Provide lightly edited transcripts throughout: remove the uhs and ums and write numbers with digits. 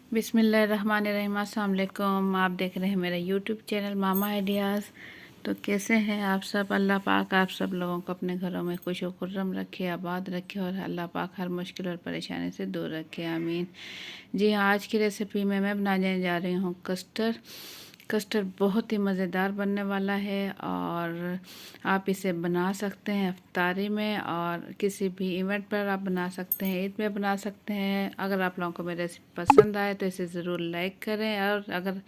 बिस्मिल्लाहिर्रहमानिर्रहीम। अस्सलाम वालेकुम। आप देख रहे हैं मेरा यूट्यूब चैनल मामा आइडियाज़। तो कैसे हैं आप सब? अल्लाह पाक आप सब लोगों को अपने घरों में खुश व खुर्रम रखे, आबाद रखे और अल्लाह पाक हर मुश्किल और परेशानी से दूर रखे, आमीन। जी हाँ, आज की रेसिपी में मैं बनाने जा रही हूँ कस्टर्ड। कस्टर्ड बहुत ही मज़ेदार बनने वाला है और आप इसे बना सकते हैं इफ्तारी में और किसी भी इवेंट पर आप बना सकते हैं, ईद में बना सकते हैं। अगर आप लोगों को मेरी रेसिपी पसंद आए तो इसे ज़रूर लाइक करें और अगर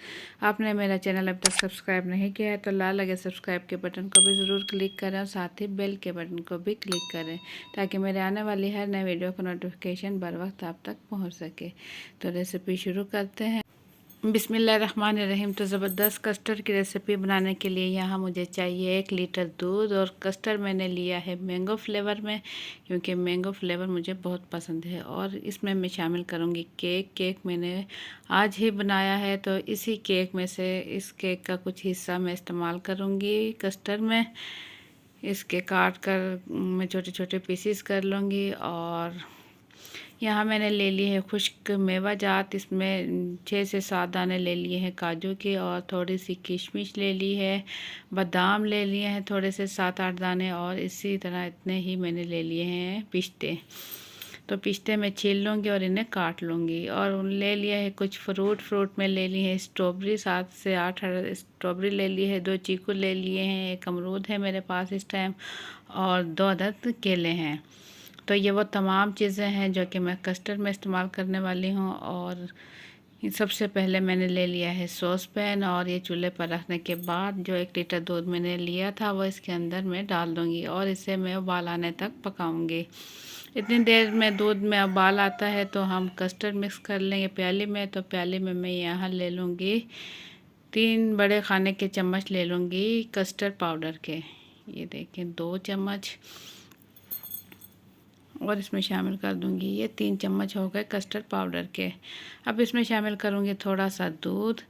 आपने मेरा चैनल अभी तक सब्सक्राइब नहीं किया है तो लाल लगे सब्सक्राइब के बटन को भी ज़रूर क्लिक करें और साथ ही बेल के बटन को भी क्लिक करें ताकि मेरे आने वाली हर नई वीडियो का नोटिफिकेशन बर वक्त आप तक पहुँच सके। तो रेसिपी शुरू करते हैं। बिस्मिल्लाहिर्रहमानिर्रहीम। तो ज़बरदस्त कस्टर्ड की रेसिपी बनाने के लिए यहाँ मुझे चाहिए 1 लीटर दूध और कस्टर्ड मैंने लिया है मैंगो फ्लेवर में, क्योंकि मैंगो फ्लेवर मुझे बहुत पसंद है। और इसमें मैं शामिल करूँगी केक मैंने आज ही बनाया है तो इसी केक में से इस केक का कुछ हिस्सा मैं इस्तेमाल करूँगी कस्टर्ड में। इसके काट कर मैं छोटे छोटे पीसीस कर लूँगी। और यहाँ मैंने ले लिए है खुश्क मेवा जात, इसमें 6 से 7 दाने ले लिए हैं काजू के और थोड़ी सी किशमिश ले ली है, बादाम ले लिए हैं थोड़े से 7-8 दाने और इसी तरह इतने ही मैंने ले लिए हैं पिस्ते। तो पिस्ते मैं छील लूँगी और इन्हें काट लूँगी। और ले लिया है कुछ फ्रूट में ले ली है स्ट्रॉबेरी, 7 से 8 स्ट्रॉबेरी ले ली है, 2 चीकू ले लिए हैं, 1 अमरूद है मेरे पास इस टाइम और 2 अदद केले हैं। तो ये वो तमाम चीज़ें हैं जो कि मैं कस्टर्ड में इस्तेमाल करने वाली हूँ। और सबसे पहले मैंने ले लिया है सॉस पैन और ये चूल्हे पर रखने के बाद जो 1 लीटर दूध मैंने लिया था वो इसके अंदर मैं डाल दूँगी और इसे मैं उबाल आने तक पकाऊँगी। इतनी देर में दूध में उबाल आता है तो हम कस्टर्ड मिक्स कर लेंगे प्याली में। तो प्याली में मैं यहाँ ले लूँगी 3 बड़े खाने के चम्मच ले लूँगी कस्टर्ड पाउडर के। ये देखें 2 चम्मच और इसमें शामिल कर दूंगी ये 3 चम्मच हो गए कस्टर्ड पाउडर के। अब इसमें शामिल करूंगी थोड़ा सा दूध,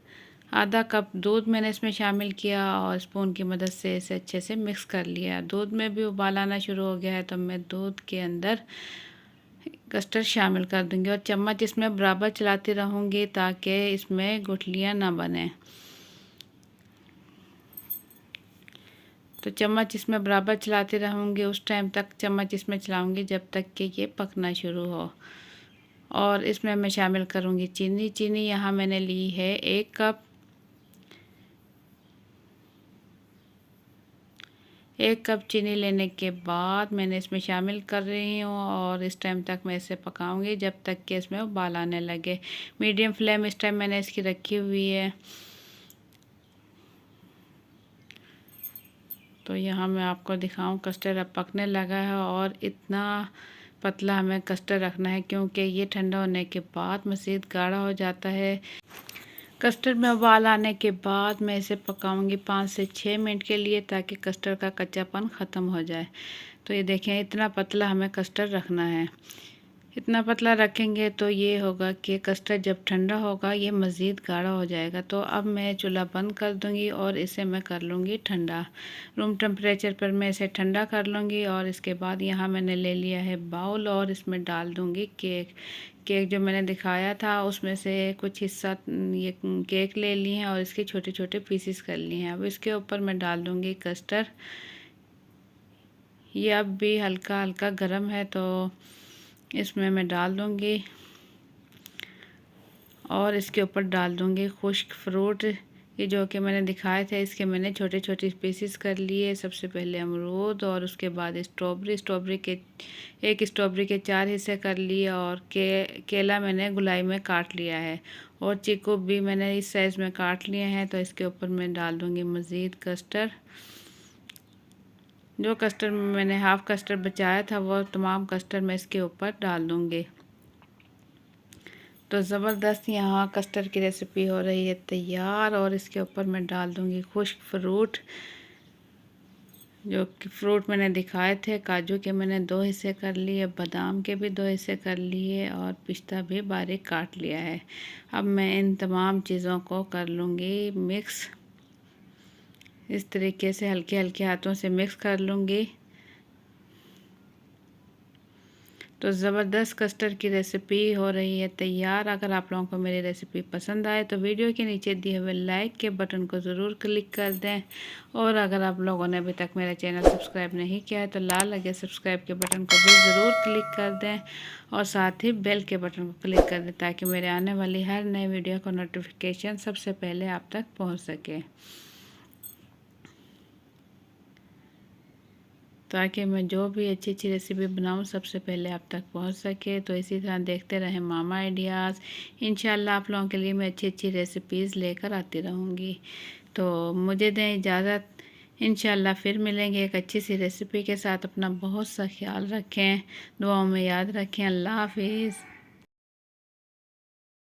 आधा कप दूध मैंने इसमें शामिल किया और स्पून की मदद से इसे अच्छे से मिक्स कर लिया। दूध में भी उबाल आना शुरू हो गया है तो मैं दूध के अंदर कस्टर्ड शामिल कर दूंगी और चम्मच इसमें बराबर चलाती रहूँगी ताकि इसमें गुठलियाँ ना बने। तो चम्मच इसमें बराबर चलाते रहूँगी, उस टाइम तक चम्मच इसमें चलाऊँगी जब तक कि ये पकना शुरू हो। और इसमें मैं शामिल करूँगी चीनी यहाँ मैंने ली है 1 कप। 1 कप चीनी लेने के बाद मैंने इसमें शामिल कर रही हूँ और इस टाइम तक मैं इसे पकाऊँगी जब तक कि इसमें उबाल आने लगे। मीडियम फ्लेम इस टाइम मैंने इसकी रखी हुई है। तो यहाँ मैं आपको दिखाऊं कस्टर्ड अब पकने लगा है और इतना पतला हमें कस्टर्ड रखना है क्योंकि ये ठंडा होने के बाद मज़ीद गाढ़ा हो जाता है। कस्टर्ड में उबाल आने के बाद मैं इसे पकाऊंगी 5 से 6 मिनट के लिए ताकि कस्टर्ड का कच्चापन ख़त्म हो जाए। तो ये देखें इतना पतला हमें कस्टर्ड रखना है। इतना पतला रखेंगे तो ये होगा कि कस्टर्ड जब ठंडा होगा ये मज़ीद गाढ़ा हो जाएगा। तो अब मैं चूल्हा बंद कर दूंगी और इसे मैं कर लूँगी ठंडा। रूम टेम्परेचर पर मैं इसे ठंडा कर लूँगी। और इसके बाद यहाँ मैंने ले लिया है बाउल और इसमें डाल दूँगी केक जो मैंने दिखाया था उसमें से कुछ हिस्सा ये केक ले लिए हैं और इसके छोटे छोटे पीसीस कर लिए हैं। अब इसके ऊपर मैं डाल दूँगी कस्टर्ड। ये अब भी हल्का हल्का गर्म है तो इसमें मैं डाल दूँगी और इसके ऊपर डाल दूँगी खुश्क फ्रूट। ये जो कि मैंने दिखाए थे इसके मैंने छोटे छोटे पीसेस कर लिए। सबसे पहले अमरूद और उसके बाद स्ट्रॉबेरी के 1 स्ट्रॉबेरी के 4 हिस्से कर लिए और केला मैंने गुलाई में काट लिया है और चीकू भी मैंने इस साइज़ में काट लिए हैं। तो इसके ऊपर मैं डाल दूँगी मज़ीद कस्टर्ड। जो कस्टर्ड मैंने हाफ़ कस्टर्ड बचाया था वो तमाम कस्टर्ड मैं इसके ऊपर डाल दूँगी। तो ज़बरदस्त यहाँ कस्टर्ड की रेसिपी हो रही है तैयार और इसके ऊपर मैं डाल दूँगी खुश्क फ्रूट। जो कि फ्रूट मैंने दिखाए थे काजू के मैंने 2 हिस्से कर लिए, बादाम के भी 2 हिस्से कर लिए और पिस्ता भी बारीक काट लिया है। अब मैं इन तमाम चीज़ों को कर लूँगी मिक्स। इस तरीके से हल्के हल्के हाथों से मिक्स कर लूँगी तो ज़बरदस्त कस्टर्ड की रेसिपी हो रही है तैयार। अगर आप लोगों को मेरी रेसिपी पसंद आए तो वीडियो के नीचे दिए हुए लाइक के बटन को ज़रूर क्लिक कर दें। और अगर आप लोगों ने अभी तक मेरा चैनल सब्सक्राइब नहीं किया है तो लाल लगे सब्सक्राइब के बटन को भी ज़रूर क्लिक कर दें और साथ ही बेल के बटन को क्लिक कर दें ताकि मेरे आने वाली हर नई वीडियो का नोटिफिकेशन सबसे पहले आप तक पहुँच सके, ताकि मैं जो भी अच्छी अच्छी रेसिपी बनाऊं सबसे पहले आप तक पहुंच सके। तो इसी तरह देखते रहें मामा आइडियाज़। इंशाल्लाह आप लोगों के लिए मैं अच्छी अच्छी रेसिपीज़ लेकर आती रहूँगी। तो मुझे दें इजाज़त, इंशाल्लाह फिर मिलेंगे एक अच्छी सी रेसिपी के साथ। अपना बहुत सा ख्याल रखें, दुआओं में याद रखें। अल्लाह हाफिज़।